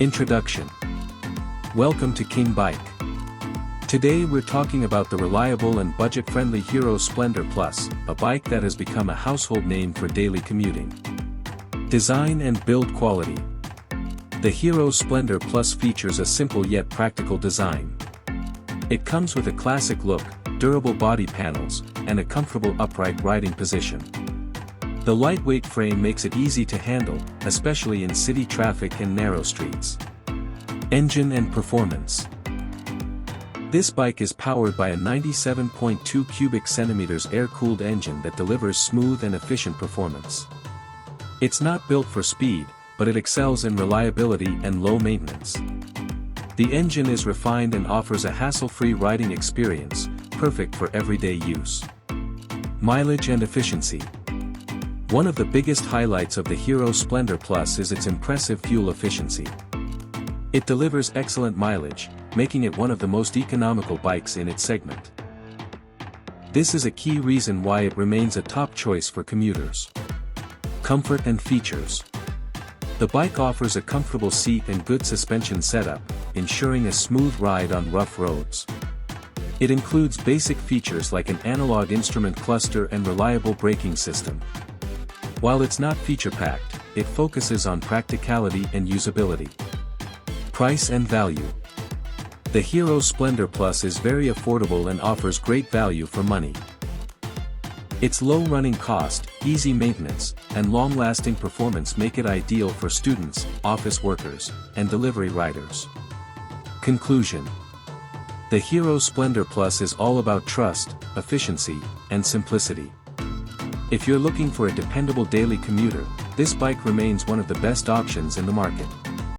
Introduction. Welcome to King Bike. Today we're talking about the reliable and budget-friendly Hero Splendor Plus, a bike that has become a household name for daily commuting. Design and build quality. The Hero Splendor Plus features a simple yet practical design. It comes with a classic look, durable body panels, and a comfortable upright riding position. The lightweight frame makes it easy to handle, especially in city traffic and narrow streets. Engine and performance. This bike is powered by a 97.2 cubic centimeters air-cooled engine that delivers smooth and efficient performance. It's not built for speed, but it excels in reliability and low maintenance. The engine is refined and offers a hassle-free riding experience, perfect for everyday use. Mileage and efficiency. One of the biggest highlights of the Hero Splendor Plus is its impressive fuel efficiency. It delivers excellent mileage, making it one of the most economical bikes in its segment. This is a key reason why it remains a top choice for commuters. Comfort and features. The bike offers a comfortable seat and good suspension setup, ensuring a smooth ride on rough roads. It includes basic features like an analog instrument cluster and reliable braking system. While it's not feature-packed, it focuses on practicality and usability. Price and value. The Hero Splendor Plus is very affordable and offers great value for money. Its low running cost, easy maintenance, and long-lasting performance make it ideal for students, office workers, and delivery riders. Conclusion. The Hero Splendor Plus is all about trust, efficiency, and simplicity. If you're looking for a dependable daily commuter, this bike remains one of the best options in the market.